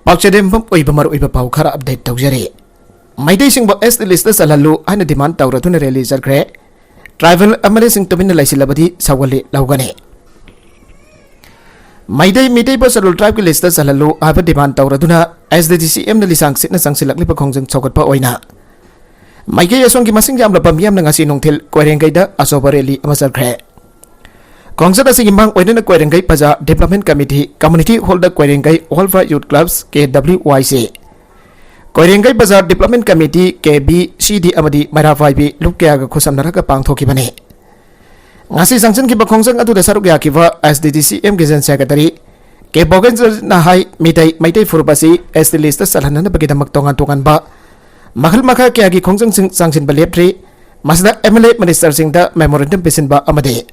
पाउचेदेम मर पाउ खरा अपडेट तौजरे मैदेसिंग एस लिस्ट चलहलु है डिमांड तौरतुन रैली चलख्रे ट्राइबल अमले सिंग तुमिन लैसिलबदी सवली लौगने मैदे मिटेब शेड्यूल ट्राइब की लिस्ट चलहलु है डिमांड तौरतुना SDGCM लिसांग सिटना संगसिलक्लिब खोंजंग चौगटपा ओइना मैगे असोंगी मसिंग यामलबा मियामना ngasi नोंथेल कोइरेंगैदा असोबा रैली अमा चलख्रे Kongsa asing mang oinen Koirengai Paja Development Committee Community Holder Koirengai Olva Youth Clubs KWYC Koirengai Paja Development Committee KB CD Amadi Maravaibi Lukya Khosam Naraka Pangthokibane Ngasi sanction ki bakongsang atu dasaruk yakiwa SDGCM General Secretary K Bogen Nahai Mitai Maitai Furbasi SD list salhanan bagidamak tongan ba Mahal maka kya gi kongsang sanction balepri Masda MLA Minister Singda Memorandum Pisin ba amade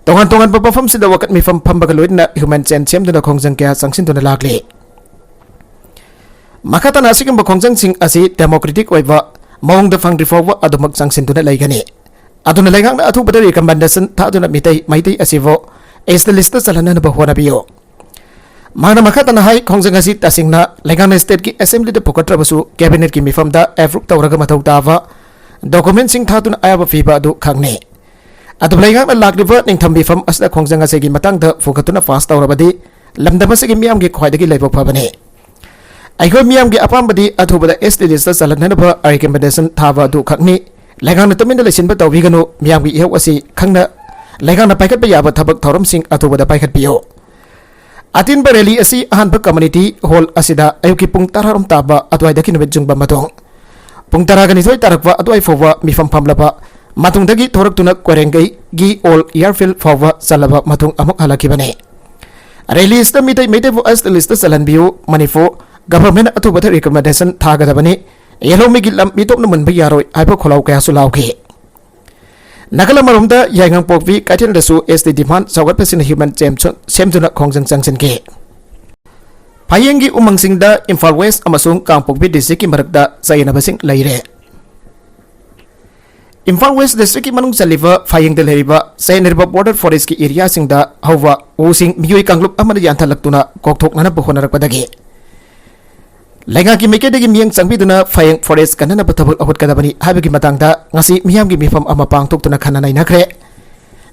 Tongan papafam sida wakat mi fam pambagaloid na human chen chem duna khongjang kya sangsin duna lakle makata nasigam ba khongjang sing asi democratic oiwa mawng da fang reform adumak sangsin duna laigani aduna laigang na athu badari recommendation tha duna mitai maitai asivo is the list salana ba hona biyo mana makata na hai khongjang asi tasing na laigang na state ki assembly da pokatra basu cabinet ki mifam da approve tawraga mathau tawa document sing tha duna ayaba fiba du khangne Adulaigang na lakriba ning thambi fam asda khongjang asegi matang da fokatuna fast tawrabadi lamdama segi miyam gi khwaidagi laibok phabane aigo miyam gi apambadi athubada SD list salanna ba recommendation thaba du khakni laigang na tumin da lesin ba tawbiganu miyam gi ihau asi khangna laigang na paikat ba yaba thabak thoram sing athubada paikat biyo atin ba rally asi ahan ba community hall asida ayuki pung tararam taba atwai daki nubet jungba matong pung taragani thoi tarakwa atwai fowa mifam phamlaba Matungdagi thorak tuna Koirengai gi all airfield fawa salaba matung amuk halakibane release the mitai as the list salan biu manifo government atubata recommendation thagadabani yellow migilam mitop naman bayaroi aibo kholau kaya sulauke Nakala marumda yangang pokvi katin dasu SD demand sagat pesin human semtuna khongjang sangsin ke Payengi umangsingda Imphal West amasung Kangpokpi district ki marakda sayana basing laire Imphal West District ki manung saliva fayeng de leriba sayanirba border forest ki area singda hawa using miyoi kanglup amana yanthalak tuna kokthok nana bohonarak padagi Lenga ki meke degi miyang sangbi tuna fayeng forest kanana bathabul ahut kadabani habagi matangda ngasi miyam gi mifam ama pangtok tuna khana nai nakre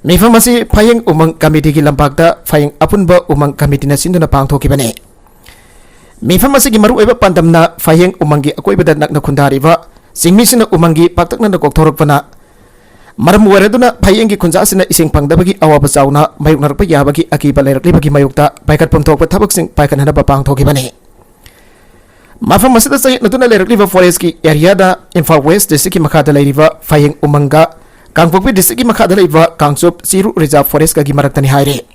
mifam asi fayeng umang committee ki lampakda fayeng apunba umang committee na sinduna pangthokibane mifam asi gi maru eba pandamna fayeng umang gi akoibada nakna khundariba Singmisina umangi paktakna na kokthorokpana maram waraduna phayengi khunjasina ising pangdabagi awaba chauna mayuk narpa yabagi akiba lairakli mayukta paikat pamthokpa thabak sing paikanhana ba pangthokibani mafam masida sai natuna lairakli forest ki area da Imphal West district ki makhada lairiba phayeng umanga Kangpokpi district ki makhada laiba Kangchup Siru Reserve Forest ka gi maraktani haire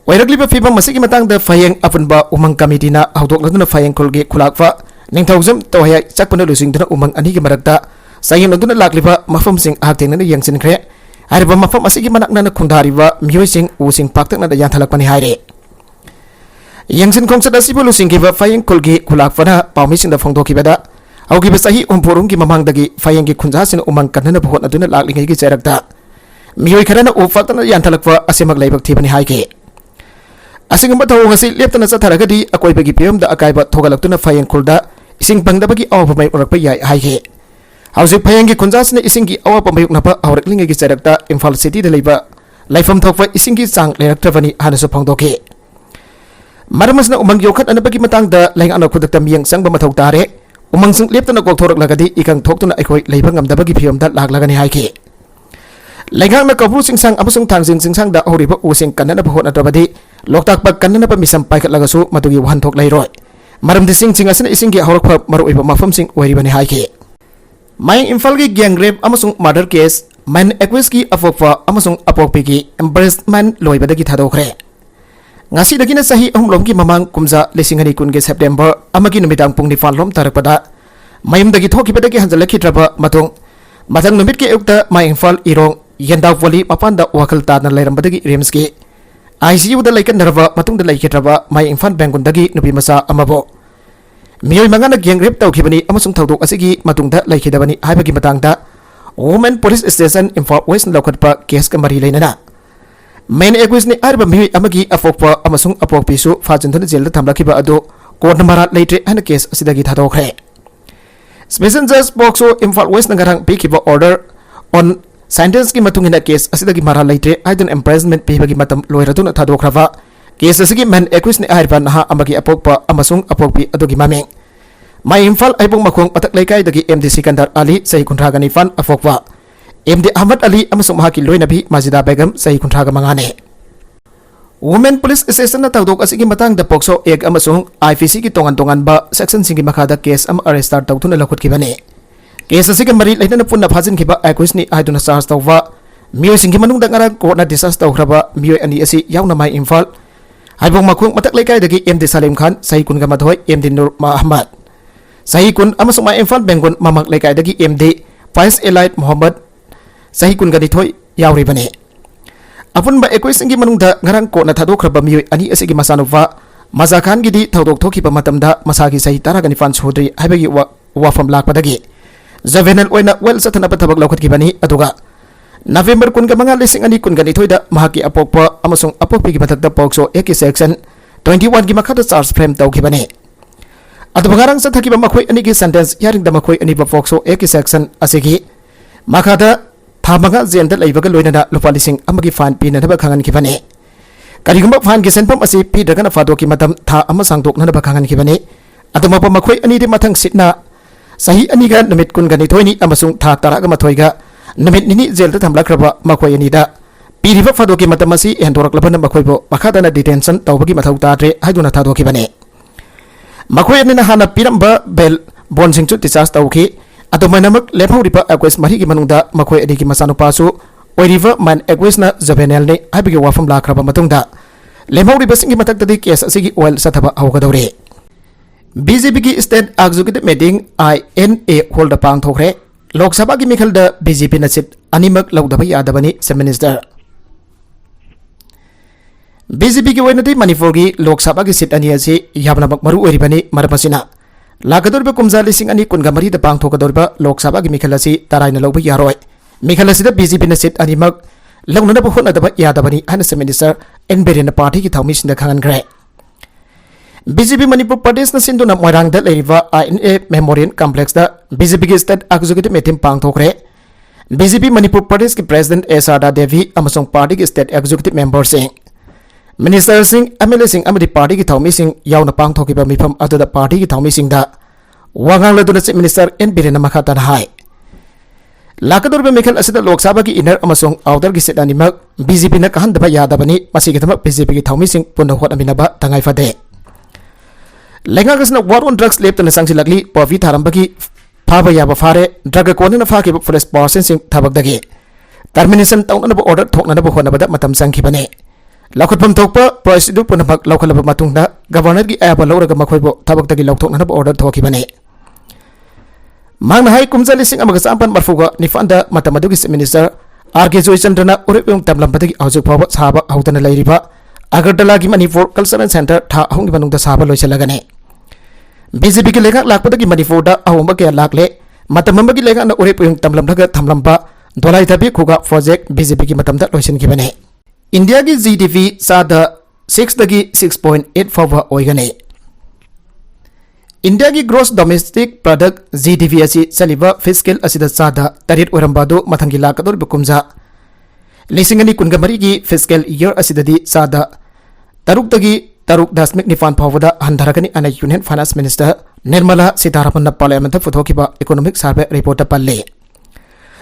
Wairakli fiba masigi matang da phayeng apunba umang committee na hawdok natuna phayeng khulgi khulakwa Ningthawjam tawhaya chakpana lusingduna umang ani ki marakta sayang nanduna lakliba mafam sing aktengna yangsin khre hariba mafam asigi manakna na khundariba miyoi sing using paktakna da yanthalakpani haire yangsin khomsada sibu lusing ki ba fayeng kulgi khulakfana pawmi sing da phongdokibada augi ba sahi umpurum ki mamangdagi fayeng ki khunjasin umang kanna bhot aduna laklingai ki charakta miyoi kharana upaktakna yanthalakwa asemak laibak thibani haike Asingamba thaw ngasi leptana chatharagadi akoibagi piyam da akaiba thogalaktuna fayeng khulda ising pangdabagi awaba mai urakpa yai haike hauzik phayengi khunjasna isingi awaba mayuk napa awraklingi gi charakta Imphal city da leiba laifam thokpa isingi chang leraktrabani hanasu phangdoke maramasna umang yokhat anabagi matang da laing ana khudakta miyang sangba mathau tare umang sing leptana kokthorok lagadi ikang thoktuna aikoi leiba ngamdabagi piyam da laklagani haike Lengang na kabru singsang amasung thangsing singsang da horiba using kanana bahot atrabadi loktak pag kanana pa misam paikat lagasu matugi wahan thok lairoi maram dising singasina isingi horakpa maru iba mafam sing wairibani haike May Imphal gi gang rape amasung murder case man accused ki afokpa amasung apokpi ki embarrassment loibadagi thadokre ngasi dagina sahi ahumlom ki mamang kumza lesingani kun ge September amagi numidang pungni fanlom tarakpada mayum dagi thokibadagi hanjalaki traba matung matang numit ke ukta May Imphal irong Yandau Valley mapanda wakal tadna lairambadagi Rimski ICU da laikan narva matung da laiketraba May Imphal Bengundagi nubi masa amabo miyoi mangana gang rape tawkhibani amasung thawdok asigi matungda laikhidabani haibagi matangda Women Police Station Imphal West lokhatpa case ka mari leinana main equis ni arba mi amagi afokpa amasung apokpisu fajinduna jail thamlakiba adu court marat leitre ana case asidagi thadokre. Special Judge Bokso Imphal West nangarang pikiba order on sentence ki matungina case asidagi marat leitre aidun imprisonment pibagi matam loiraduna thadokrava case asigi main equis ni arba naha amagi apokpa amasung apokpi adugi mameng mai Imphal aibong makong patak laikai dagi MD Sikandar Ali sahi kuntragani fan afokwa MD Ahmad Ali amasung mahaki loinabi Majida Begum sahi kuntraga mangane. Women Police Station na tawdok asigi matang da Pokso Egg amasung IPC ki tongan-tongan ba section singi makada case am arrest tar tawtun lakut kibane. Case asigi mari laina na punna phajin kiba accuse ni aiduna charge tawwa miyo singi manung da ngara court na discuss tawkraba miyo ani asi yauna mai Imphal aibong makong matak laikai dagi MD Salim Khan sahi kunga madhoi MD Nur Ahmad sahi kun amasung mai Imphal Bengon mamak laikai dagi MD Vice Elite Muhammad sahi kun gani thoi yauri bane apun ba ekoi singi manungda ngarang ko na thadokraba mioi ani asigi masanuwa maza khan gidi thodok thoki pa matamda masagi sahi tara gani fan chodri haibagi wa fam lakpadagi javenal oina well satana pathabak lokhat ki bani aduga November kun ga manga lising ani kun gani thoida mahaki apokpa amasung apokpi gi batakda pokso eki section 21 gi makhada charge frame tawki bane adu bangarang sa thaki ba makhoi ani gi sentence yaring da makhoi ani ba pokso eki section asigi makhada Thamanga jenda leibaga loinana lupa lising amagi fan pina naba khangan kibane karigumba fan gi senpam asi pi dagana fado ki matam tha ama sangdok naba khangan kibane aduma pa makhoi ani de mathang sitna sahi ani ga namit kun gani thoini amasung tha tara ga mathoi ga namit nini jel ta thamlakraba makhoi ani da pi riba fado ki matam asi endorak labana makhoi bo makhada na detention tawbagi mathau ta tre haiduna tha do kibane makhoi ani na hana piramba bel bon singchu discharge tawki Atomainamak lephaudipa aquis mari gi manungda makhoi adi gi masanu pasu oiriva man aquis na jabenel ni abigi wafam lakraba matungda lephaudipa singi matak tadi case asigi oil sathaba awgadore BJP gi state executive meeting INA hold pang thokre Lok Sabha gi mikhalda BJP na sit animak lawdaba yadabani se minister BJP gi wenadi Manipur gi Lok Sabha gi sit ani asi yabnamak maru oiribani marmasina Lakadorba kumza lising ani kun gamari da pang thokadorba Lok Sabha gi mikhalasi taraina lawba yaroi mikhalasi da BJP na sit ani mag lawna na bahona da yadabani hana se minister enberena party ki thawmi sinda khangan gre BJP Manipur Pradesh na sinduna moirang da leiva INA Memorial Complex da BJP gi state executive meeting pang thokre BJP Manipur Pradesh ki president Sarda Devi amasong party ki state executive member sing Minister Singh MLA Singh amadi party ki thawmi sing yauna pang thokiba mifam aduda party ki thawmi sing da wangang laduna chief minister N Birena makhatan hai lakadorba mikhal asida Lok Sabha ki inner amasong outer ki set animak BJP na kahan daba yadabani masi ki thamak BJP ki thawmi sing punna hot aminaba tangai fade lenga kasna war on drugs lep tana sangsi lagli pavi tharamba ki phaba yaba fare drug ko na fa ki forest person sing thabak dagi termination taun na order thokna na hona bada matam sangki bane Lakutpam thokpa procedur punamak laukhalaba matungda governor gi aba lawraga makhoibo thabak tagi laukthokna na order thoki bane mangna hai kumza lising amaga sampan marfuga nifanda matamadu gi minister RK Joy Chandrana urepung tamlam patagi aujuk phawa saba haudana lairiba Agartala gi Manipur Cultural Center tha ahung gi manungda saba loiselagane BJP gi lenga lakpada gi Manipur da ahumba ke lakle matamamba gi lenga na urepung tamlam daga thamlamba dolai thabi khuga project BJP gi matamda loisen gi bane India ki GDP sada 6 dagi 6.8 fawa oigane India ki gross domestic product GDP asi saliba fiscal asida sada tarit orambado mathangi lakador bukumza lisingani kungamari ki fiscal year asidadi sada taruk dasmik nifan phawada handharakani ana Union Finance Minister Nirmala Sitharaman na parliament futhokiba economic survey report palle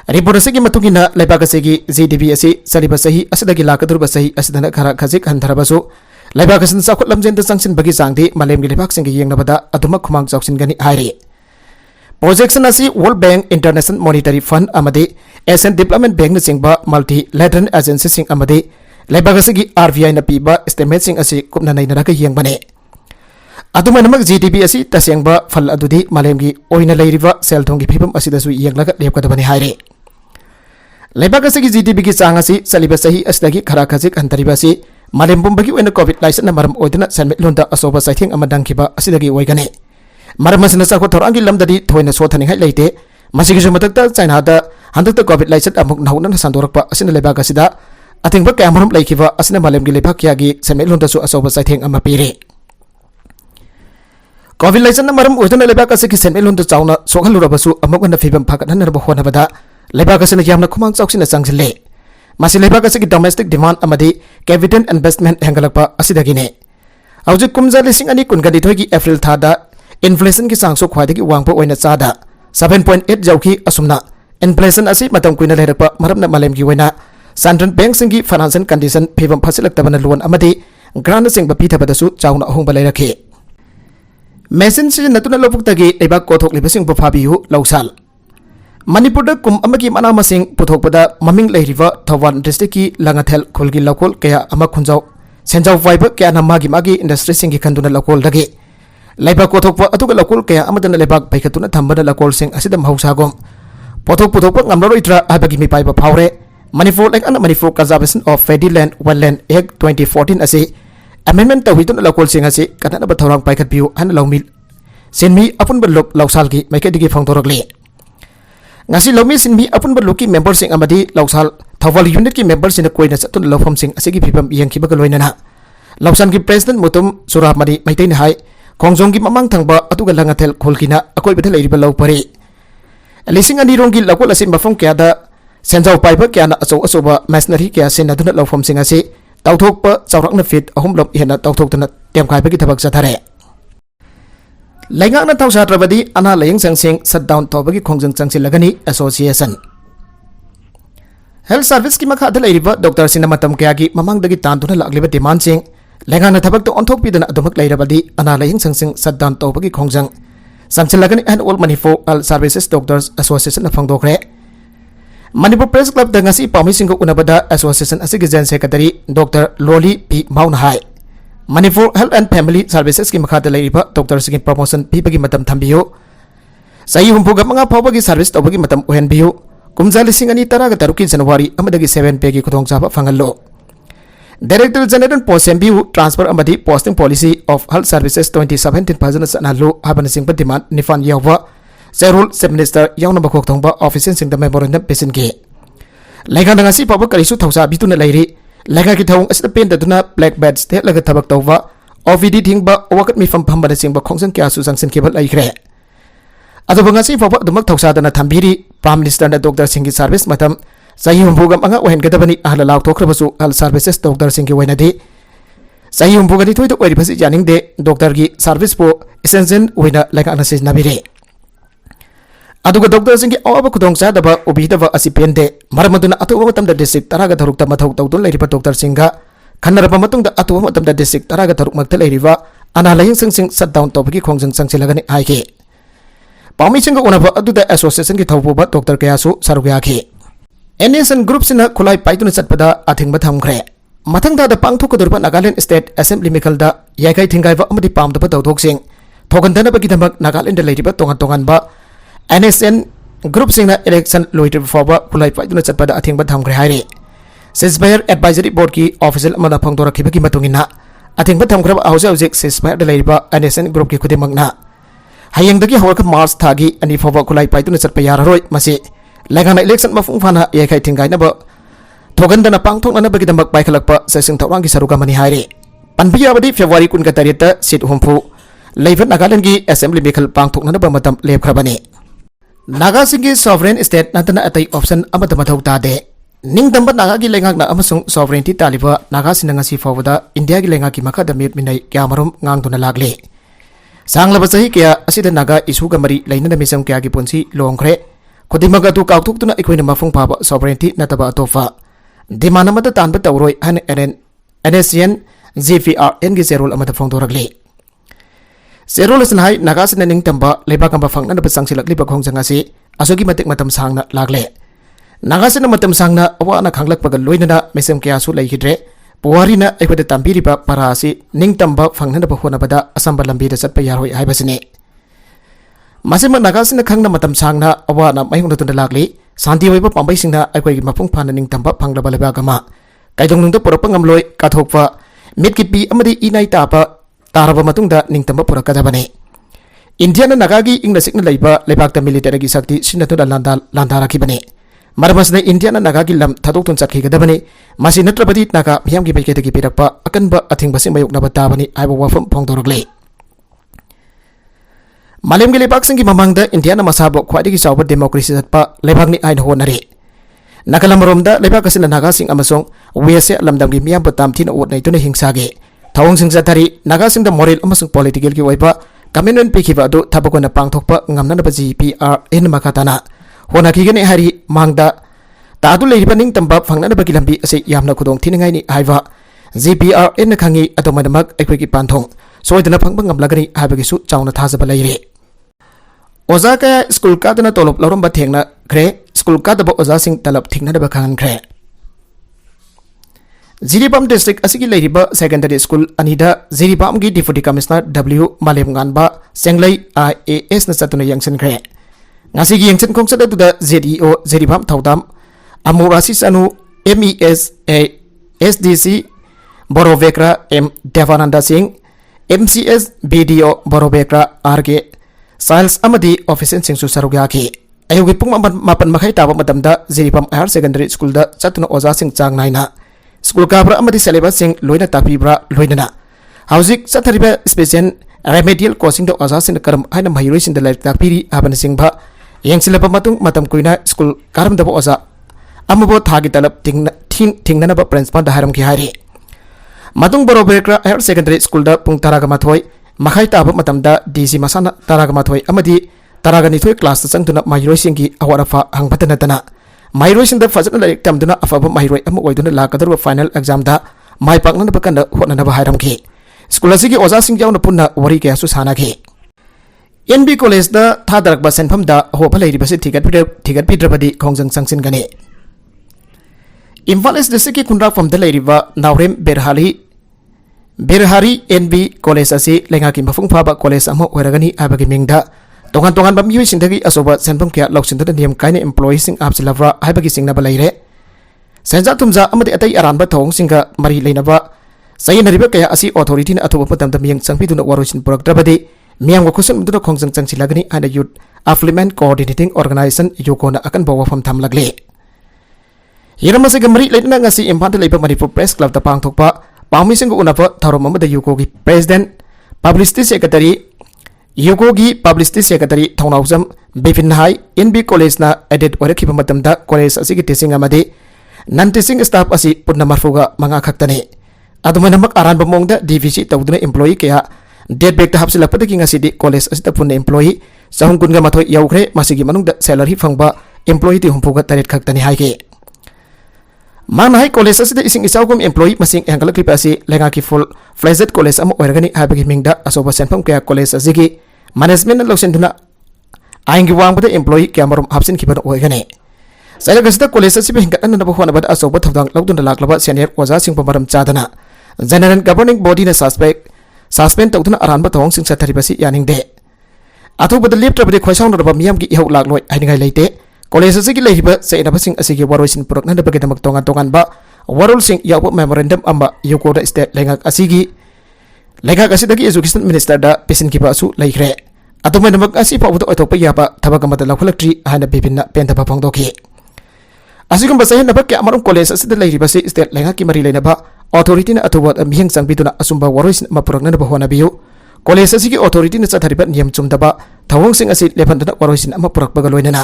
Report asigi matungina lebaga segi GDP asi saliba sahi asidagi lakadurba sahi asidana khara khajik handharabasu lebaga sin sakhut lamjen da sangsin bagi sangdi malem gi lebak singi yengnabada aduma khumang chawsin gani hairi projection asi World Bank International Monetary Fund amadi Asian Development Bank na singba multilateral agency sing amadi lebaga segi RBI na piba estimate sing asi kupna nainara ka yengbane aduma namak GDP asi tasengba fal adudi malem gi oina leiriba selthong gi phibam asidasu yenglaga lepkadabani hairi Lebaga segi GDP ki chang asi saliba sahi asdagi khara khajik antariba si malem bumbagi oina covid license na maram oidina sanmet londa asoba saithing amadang kiba asidagi oigane maram asina sakho thorangi lamdadi thoina sothani hai leite masigi jumatakta China da handakta covid license amuk nauna sandorakpa asina lebaga sida अथिंग कैमरम लेखिबा असने मालेम की लेफा क्या की सेमेलोंदसु असोब साइथेंग अमा पीरे कोविड लाइसन मरम ओजन लेबा का की सेमेलोंद चाउना सोखलुरबसु अमगन फिबम फागननरब होनबदा लेबा का सने यामना खुमांग चौक्सिना चंगजले मासी लेबा का की डोमेस्टिक डिमांड अमदी कैपिटल इन्वेस्टमेंट हेंगलकपा असिदगिने हौजिक कुमजा लिसिंग अनि कुनगनिथोय की अप्रैल थादा इन्फ्लेशन की चांगसो ख्वाइदगी वांगपा ओइना चादा 7.8 जौखी असुमना इन्फ्लेशन असि मतम कुइना लेरकपा मरमना मालेम की ओइना सेंट्रल बैंक सिंगी फाइनेंशियल कंडीशन फिबम फसिलक्तबना लोन अमदी ग्रांड सिंग पीथबदसु चाउना अहुंबा लेरखे मेसिन सिजनतुना लोपुक्तगी लेबाक कोथोकलिबसिंग बफाबियु लौसाल मणिपुर कुम अमगी मना मसिंग पुथोकपदा ममिंग लेरिबा थौवाल डिस्ट्रिक्ट की लंगाथेल खुलगी लकोल कया अमा खुंजाव सेंजाव वाइब कया नमागी मागी इंडस्ट्री सिंगी खंदुना लकोल दगे लेबाक कोथोकपा अतुगा लकोल कया अमदना लेबाक बैखतुना थंबना लकोल सिंग असिदा महौसागोम पोथोक पुथोकपा ngamloroitra habagi mi paiba phawre Manipur लाइक अन Manipur conservation of paddy land wetland act 2014 असे अमेंडमेंट तौहिदुन लकोल सिंग असे कननब थौरांग पाइखतबियु हन लौमी सिनमी अपुनब लोक लौसाल की मैकेदिगी फोंदोरगले ngasi lomi sinmi apunba loki member sing amadi lausal thawal unit ki member sin koina chatun lofam sing asigi phibam yengkiba loinana lausan ki president mutum suramani maitain hai khongjong ki mamang thangba atuga langathel kholkina akoi bethal iriba lau pare lising ani rongi lakol asim mafam kya da senjaw paiba kya na aso asoba machinery kya sin aduna lofam sing ase tawthokpa chawrakna fit ahum lom hena tawthoktana temkhai bagi thabak chathare Laingang na tawsa trabadi ana laying sangsing shutdown tobagi khongjang changsilagani association health service ki makha da leiriba doctor sina matam kya gi mamang dagi tanduna lagliba demand sing laingang na thabak to onthok pidana adumak leirabadi ana laying sangsing shutdown tobagi khongjang changsilagani and all Manipur health services doctors association na phangdokre Manipur press club da ngasi pami sing ko unabada association asigi gen secretary Dr. Loli P Maunhai Manipur Health and Family Services की मखाद लेरिबा doctor Singh promotion पीबगी मतम थंबियो सही हुंपुगा मंगा फावगी service तौबगी मतम ओहेनबियो कुमजा लिसिंग अनि तरागा तरुकी जनवरी अमदगी 7 पे की खुदोंगचाबा फंगल्लो director general post MBU transfer अमदी posting policy of health services 2017 फजन सनालो हाबन सिंह डिमांड निफान यावा सेरुल सब मिनिस्टर यावना बखोक थोंबा ऑफिशियल सिंह द मेमोरेंडम पेसिन के लेगा नगासी पाबा करिसु थौसा बितुना लेरि लेगा की थौंग असिदा पेन ददुना ब्लैक बैड्स ते लगा थबक तौवा ओवीडी थिंगबा वकत मिफम फंबदा सिंगबा खोंगसन क्या सु संगसन केबल लाइखरे अदब ngasi फाबा दुमक थौसादना थंबिरी प्राइम मिनिस्टर ना डॉक्टर सिंह की सर्विस मतम सही हुंबुगम अंगा ओहेन गदबनी ahla लाव थोखरबसु हेल्थ सर्विसेज डॉक्टर सिंह की वैनदी सही हुंबुगनि थोइतो ओइरिबसि जानिंग दे डॉक्टर की सर्विस पो एसेंशियल ओइना लेगा नसिज नबिरे अदुगा डॉक्टर सिंह की अवब खुदोंग चादबा ओबिदबा असि पेंदे मरमदुना अतुबा मतमदा डिस्ट्रिक्ट तरागा धरुक्ता मथौ तौदुन लेरिबा डॉक्टर सिंह गा खन्नरबा मतुंगदा अतुबा मतमदा डिस्ट्रिक्ट तरागा धरुक मक्ता लेरिबा अना लयिंग सिंह शटडाउन तौबगी खोंजंग चंगसिलगनि आइके पामी सिंह उनबा अदुदा एसोसिएशन की थौबुबा डॉक्टर कयासु सरुगयाखि एनएसएन ग्रुप सिना खुलाई पाइतुना चटपदा अथिंगबा थमखरे मथंगदा द पांगथुकदुरबा नागालैंड स्टेट असेंबली मिखलदा याइकाई थिंगाइबा अमदि पामदबा तौथोकसिंग थोगनदनबगी धमक नागालैंड लेरिबा तोंगन तोंगनबा NSN ग्रुप सिंगना इलेक्शन लोइटर फाबा खुलाई पाइदुना चटपदा अथिंगबा थमखरे हाइरे सिजबायर एडवाइजरी बोर्ड की ऑफिशियल अमना फंगदोरखिबगी मतुंगिना अथिंगबा थमखरबा हौजे हौजे सिजबायर द लेरिबा NSN ग्रुप की खुदिमगना हयेंगदगी हवरक मार्च थागी अनि फाबा खुलाई पाइदुना चटपा याररोय मसे लेगाना इलेक्शन मफुंग फाना याइखाइ थिंगाइनबा थोगनदना पांगथोकनबगी दमक पाइखलकपा सेसिंग थौरांगी सरुगमनि हाइरे पनबियाबदी फेब्रुवारी 19 सीट हुंफु लेइबा नागालैंड की असेंबली मिखल पांगथोकनबा मतम लेबखरबने नागा सिंगी सॉवरेन स्टेट नतना अतई ऑप्शन अमत मथौ तादे निंगदंबा नागा की लेंगाकना अमसुंग सॉवरेनिटी तालिबा नागा सिनंगसी फावदा इंडिया की लेंगा की मखादा मेट मिनै क्यामरुम ngang लागले सांगलबा सही क्या असिदा नागा इशू गमरी लेनना मिसम क्या की पुंसी लोंखरे खुदिमग अतु काउथुक्तुना इखोइना मफुंग फाबा सॉवरेनिटी नतबा अतोफा डिमांड अमत तानबा तौरोय हन NSN GVRN की सेरोल अमत फोंदोरगले सेरोल सनहाई नागासिन निंग तंबा लेबाकंबा फंगना बसंगसिलकलिबा खोंजंगासी असोगी मतिक मतम सांगना लागले नागासिन मतम सांगना अवाना खांगलकपगा लोइनना मेसम क्यासु लैखिद्रे पुवारीना एखोदा तांबिरिबा परासी निंग तंबा फंगना होनबदा असंबा लंबीदा चटपा यारोय हाइबसिने मसिम नागासिन खंगना मतम सांगना अवाना मयुंगदुना लागले शांति ओइबा पांबैसिंगना अखोइगी मफुंग फाना निंग तंबा फंगलबा लेबागमा काइदोंनुंदा पुरपा ngamloi काथोकपा मिटकिपी अमदि इनाइ तापा तारबा मतुंगदा निंगतंबा पुरकदबने इंडिया नागागी इंग्लसिकना लेबा लेबाकता मिलिटरी की शक्ति सिनतुदा लांदाराखिबने मरमसने इंडिया नागा की लम थादोक्तुन चटखिगदबनी मासी नत्रबदी नागा मियाम की बैकेदगी पिरक्पा अकनबा अथिंगबसिंग मायोक्नबा ताबनी आइबा वाफम फोंदोरगले मालेम के लेपाक्सिंग की ममांग इंडिया मसाबो ख्वाइदगी चावब डेमोक्रेसी चटपा लेबागनी आइन होनरे नागालमरोमदा लेबाक असिना नागासिंग अमसोंग वेसे लमदमगी मियाम तामथिन ओटनैतुना हिंसागे थौंगसिंग चथरी नागासिंग मोरल अमसोंग पॉलिटिकल की ओइबा कमेन्टमेंट पिखिबा अदु थबकोना पांगथोकपा ngamnanaba GPRN makatana honakigane hari mangda तादु लेरिबा निंगतंबा फंगनानबगी लंबी असे यामना खुदोंग थिनिंगाइनि हाइबा GPRN न खंगी अदोमदमक अखोइगी पांथोंग सोइदना फंगबा ngamlagani हाइबगिसु चावना थाजबा लैरे ओजा कया स्कूल कादना तोलप लौरंबा थेंगना ख्रे स्कूल कादबा ओजा सिंग तलब थिंगनादबा खानख्रे जिरीबाम डिस्ट्रिक्ट असिगी लेरिबा सेकेंडरी स्कूल अनिदा जिरीबाम की डिप्यूटी कमिश्नर W मालेमगानबा सेंगलै IAS न चतुना यंगसनख्रे ngasi yang chen kongsa da ZEO Zeribam Thaudam Amurasi Sanu MES SDC Borovekra M Devananda Singh MCS BDO Borovekra RK Sales Amadi Officer Singsu Sarugaki Ayugi Pung Mapan Makai Taba Madamda Zeribam Higher Secondary School da Chatuna Oza Singh Chang Naina School Kabra Amadi Syllabus Singh Loina Tapibra Loinana Hauzik Satariba Special Remedial Coaching the Oza Singh Karam Haina Mahiris in the Lake Tapiri Aban Singh Ba yang silapa matung matam kuina school karam dabo oza amabo thagi talap tingna ba principal da haram ki hari matung borobekra higher secondary school da pung taraga mathoi makhai ta ba matam da DC masana taraga mathoi amadi taraga ni thoi class sang tuna mairoi sing ki awara fa hang patana tana mairoi sing da fajana like tam tuna afa ba mairoi am oiduna la kadar final exam da mai pakna ba kan da hotna ba haram ki school asigi oza sing jauna punna wari ke asu sana ki NB College da थादरक बा सेनफम दा होफा लेरिबसे थिगत पिद्रबदी खोंजंग संगसिन गने इम्फाल इस district की कुंड्रा फम the लेरिबा नावरेम बेरहारी NB College असी लेंगा की मफुंग फाबा college Amo ओरगनी आबगी मिंगदा तोंगान तोंगान बम Yui सिंधगी असोबा सेनफम के लौसिन the नियम काइने एम्प्लॉई सिंग आपसिलवरा आबगी सिंगना बलाइरे सेंजा तुमजा अमदे अतै अरानबा थोंग सिंगा मरी लेनबा सयनरिबा कया असी अथॉरिटी न अथोबा पतम द मियंग संगपिदुना वरोसिन पुरक्त्रबदी मियाम खुसन मुदुना खोंजंग चंगसिलागनी आना यूथ अफ्लीमेंट कोऑर्डिनेटिंग ऑर्गेनाइजेशन यूकोना अकन बवफम थमलगले हिरमसे गमरी लेना ngasi इम्फाल लेबा मणिपुर प्रेस क्लब दा पांगथोकपा पामिसिंग उनाफा थरोम अमदा यूको की प्रेसिडेंट पब्लिसिटी सेक्रेटरी यूको की पब्लिसिटी सेक्रेटरी थौनाउजम बिपिन हाई NB कॉलेज ना एडिट ओरखिबा मतमदा कॉलेज असि की टीचिंग अमदे नन टीचिंग स्टाफ असि पुन्ना मरफुगा मंगा खक्तने अदुमनमक आरानबा मोंगदा DVC तौदुना एम्प्लॉई कया डेट बैक हापसिलपदगी ngasi कॉलेज असिदा पुन्ना एम्प्लॉई सहम कुनगा माथoi याउख्रे मासिगी मनुंगदा सैलरी फंगबा एम्प्लॉई ति हुमफुगा तरेट खक्तने हाइगे मान हाई कॉलेज असिदा इसिंग इसाउगम एम्प्लॉई मसिंग एंगलक्लिप असि लेंगा की फुल फ्लेजेड कॉलेज अम ओरगनी हाबगी मिंगदा असोबा सेनफम कया कॉलेज असिगी मैनेजमेंट लौसेंदुना आइंगी वांगबदा एम्प्लॉई क्यामरम हापसिन खिबन ओरगने सैलगसिदा कॉलेज असिबे हिंगतन नबो होनबदा असोबा थवदांग लौदुना लाक्लबा सीनियर ओजा सिंग पमरम चादना जनरल गवर्निंग बॉडी ने सस्पेंड तौदुना अरानबा थोंग सिंग सथरिबसि यानिंगदे अथुबदा लेप्त्रबदे खोइसाउनरबा मियाम की इहौ लाक्लोय हाइनिंगाय लेते कॉलेज असिगी लेहिबा सेनबसिंग असिगी वरोइसिन पुरकनदबगेदमक तोंगान तोंगानबा वरोलसिंग यावब मेमोरेंडम अम्बा यूकोदा स्टेट लेंगाक असिदगी एजुकेशन मिनिस्टर दा पेसिनकिबा असु लेख्रे अतुमनमक असि फावदा ओथोपा याबा थबक मत लखलक्ट्री हाना बिबिना पेंथबा फंगदोखि असिगुम्बा सहेनबा के अमरम कॉलेज असिदा लेहिबसि स्टेट लेंगाक की मरि लेनबा ऑथोरिटी ने अथुबा मिहिंग संगबिदुना असुंबा वरोइसिन मपुरकनबा होनाबियु कॉलेज असिगी ऑथोरिटी ने चथरिबा नियम चुमदबा थवंगसिंग असि लेफनदना वरोइसिन अमा पुरकबगा लोइनना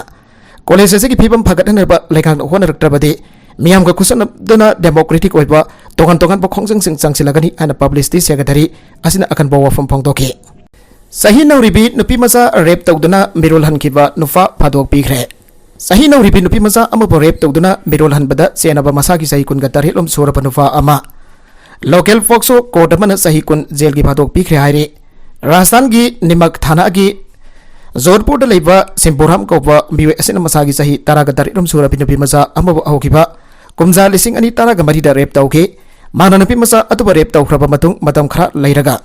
कॉलेज असिगी फिबम फगतनबा लेखांग होनरक्त्रबदे मियाम का खुसनदना डेमोक्रेटिक ओइबा तोगन तोगन बखोंजंग सिंग चंगसिलगनी आना पब्लिसिटी सेक्रेटरी असिना अकन बवफम फंगदोखि सही नौरिबी नुपी मजा रेप तौदना मिरोल हनखिबा नुफा फादोक पिख्रे सही नौरिबी नुपी मजा अमबो रेप तौदना मिरोल हनबदा सेनबा मसागी सही कुन गतरे लोम सोरब नुफा अमा लोकल फोक्सो कोर्ट मन सही कुन जेल की फादोक पिख्रे हाइरे राजस्थान की निमक थाना की जोधपुर लेबा सिंपुरम कोबा मिवे असिना मसागी सही तरागा दरिरम सोरबी नुपी मजा अमबो अहोखिबा कुमजा लिसिंग अनि तरागा मरिदा रेप तौके माना नुपी मजा अतुबा रेप तौख्रबा मतुंग मतम खरा लैरगा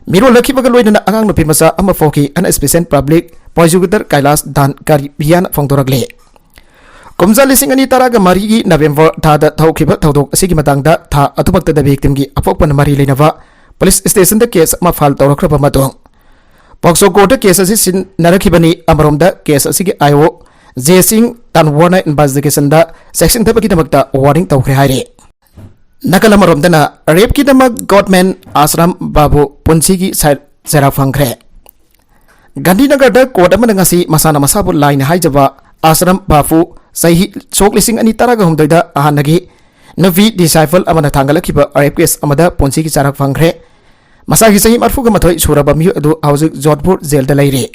मिरो लखिबगा लोइना आगांग नुपी मजा अमा फोकी अन स्पेशल पब्लिक पॉजिटिव कैलाश दान कारिबियान फोंदोरगले कुमजा लिसिंग अनि तरागा मरिगी नवेम्बर थादा थौखिबा थौदोक असिगी मतंगदा था अतुमक्तदा विक्टिम की अपोकपन मरि लेनबा पुलिस स्टेशन द केस अमा फाइल तौरख्रबा मतुंग पॉक्सो कोर्ट केस असि सिन नरखिबनी अमरोमदा केस असिगी आयो ꯖꯦꯁꯤꯡ ꯇꯥꯟꯋꯥꯔꯅ ꯏꯟꯚꯦꯁꯇꯤꯒꯦꯁꯟꯗ ꯆꯦꯛꯁꯤꯟꯗꯕꯒꯤꯗꯃꯛꯇ ꯋꯥꯔꯅꯤꯡ ꯇꯧꯈ꯭ꯔꯦ ꯍꯥꯏꯔꯤ ꯅꯥꯀꯜ ꯑꯃꯔꯣꯝꯗꯅ ꯔꯦꯞꯀꯤꯗꯃꯛ ꯒꯣꯗꯃꯦꯟ ꯑꯥꯁ꯭ꯔꯝ ꯕꯥꯕꯨ ꯄꯨꯟꯁꯤꯒꯤ ꯆꯩꯔꯥꯛ ꯐꯪꯈ꯭ꯔꯦ ꯒꯥꯟꯙꯤꯅꯒꯔꯗ ꯀꯣꯔꯠ ꯑꯃꯅ ꯉꯁꯤ ꯃꯁꯥꯅ ꯃꯁꯥꯕꯨ ꯂꯥꯏꯅ ꯍꯥꯏꯖꯕ ꯑꯥꯁ꯭ꯔꯝ ꯕꯥꯕꯨ ꯆꯍꯤ ꯁꯣꯛ 2018ꯗ ꯑꯍꯥꯟꯅꯒꯤ ꯅꯨꯄꯤ ꯗꯤꯁꯥꯏꯐꯜ ꯑꯃꯅ ꯊꯥꯡꯒꯠꯂꯛꯈꯤꯕ ꯔꯦꯞ ꯀꯦꯁ ꯑꯃꯗ ꯄꯨꯟꯁꯤꯒꯤ ꯆꯩꯔꯥꯛ ꯐꯪꯈ꯭ꯔꯦ ꯃꯁꯥꯒꯤ ꯆꯍꯤ 38 ꯁꯨꯔꯕ ꯃꯤꯑꯣꯏ ꯑꯗꯨ ꯍꯧꯖꯤꯛ ꯖꯣꯙꯄꯨꯔ ꯖꯦꯜꯗ ꯂꯩꯔꯤ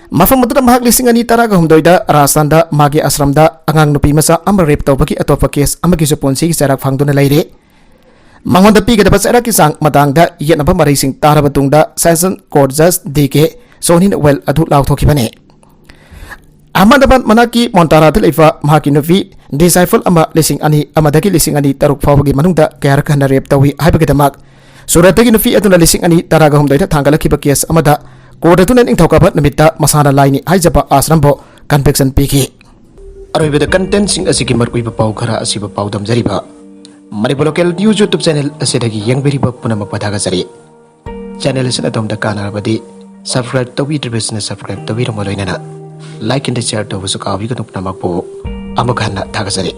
ꯃꯐꯝ ꯑꯗꯨꯗ ꯃꯍꯥꯛ 2018ꯗ ꯔꯥꯖꯁꯊꯥꯟꯗ ꯃꯥꯒꯤ ꯑꯁ꯭ꯔꯝꯗ ꯑꯉꯥꯡ ꯅꯨꯄꯤ ꯃꯆꯥ ꯑꯃ ꯔꯦꯞ ꯇꯧꯕꯒꯤ ꯑꯇꯣꯞꯄ ꯀꯦꯁ ꯑꯃꯒꯤꯁꯨ ꯄꯨꯟꯁꯤꯒꯤ ꯆꯩꯔꯥꯛ ꯐꯪꯗꯨꯅ ꯂꯩꯔꯤ ꯃꯉꯣꯟꯗ ꯄꯤꯒꯗꯕ ꯆꯩꯔꯥꯛꯀꯤ ꯆꯥꯡ ꯃꯇꯥꯡꯗ ꯌꯦꯠꯅꯕ ꯃꯔꯩꯁꯤꯡ ꯇꯥꯔꯕ ꯇꯨꯡꯗ ꯁꯦꯁꯟ ꯀꯣꯔꯠ ꯖꯁ ꯗꯤ.ꯀꯦ. ꯁꯣꯅꯤꯅ ꯋꯦꯜ ꯑꯗꯨ ꯂꯥꯎꯊꯣꯛꯈꯤꯕꯅꯤ ꯑꯍꯃꯗꯕꯥꯗ ꯃꯅꯥꯛꯀꯤ ꯃꯣꯟꯇꯥꯔꯥꯗ ꯂꯩꯕ ꯃꯍꯥꯛꯀꯤ ꯅꯨꯄꯤ ꯗꯤꯁꯥꯏꯐꯜ ꯑꯃ 2002 ꯐꯥꯎꯕꯒꯤ ꯃꯅꯨꯡꯗ ꯀꯌꯥꯔꯛ ꯍꯟꯅ ꯔꯦꯞ ꯇꯧꯏ ꯍꯥꯏꯕꯒꯤꯗꯃꯛ ꯁꯨꯔꯠꯇꯒꯤ ꯅꯨꯄꯤ ꯑꯗꯨꯅ 2013ꯗ ꯊꯥꯡꯒꯠꯂꯛꯈꯤꯕ ꯀꯦꯁ ꯑꯃꯗ ꯀꯣꯔꯠ ꯑꯗꯨꯅ ꯅꯤꯡꯊꯧꯀꯥꯕ ꯅꯨꯃꯤꯠꯇ ꯃꯁꯥꯅ ꯂꯥꯏꯅꯤ ꯍꯥꯏꯖꯕ ꯑꯥꯁ꯭ꯔꯝꯕꯨ ꯀꯟꯚꯤꯛꯁꯟ ꯄꯤꯈꯤ ꯑꯔꯣꯏꯕꯗ ꯀꯟꯇꯦꯟꯠꯁꯤꯡ ꯑꯁꯤꯒꯤ ꯃꯔꯨꯑꯣꯏꯕ ꯄꯥꯎ ꯈꯔ ꯑꯁꯤꯕꯨ ꯄꯥꯎꯗꯝꯖꯔꯤꯕ Manipur local news YouTube channel ꯑꯁꯤꯗꯒꯤ ꯌꯦꯡꯕꯤꯔꯤꯕ ꯄꯨꯝꯅꯃꯛ ꯊꯥꯒꯠꯆꯔꯤ ꯆꯦꯅꯦꯜ ꯑꯁꯤꯅ ꯑꯗꯣꯝꯗ ꯀꯥꯟꯅꯔꯕꯗꯤ ꯁꯕꯁꯀ꯭राꯏꯕ ꯇꯧꯕꯤꯗ꯭ꯔꯤꯕꯁꯤꯅ ꯁꯕꯁꯀ꯭राꯏꯕ ꯇꯧꯕꯤꯔꯝꯕ ꯂꯣꯏꯅꯅ ꯂꯥꯏꯛ ꯑꯦꯟड ꯁꯦꯌꯔ ꯇꯧꯕꯁꯨ ꯀꯥꯎꯕꯤꯒꯅꯨ ꯄꯨꯝꯅꯃꯛꯄꯨ ꯑꯃꯨꯛ ꯍꯟꯅ ꯊꯥꯒꯠꯆꯔꯤ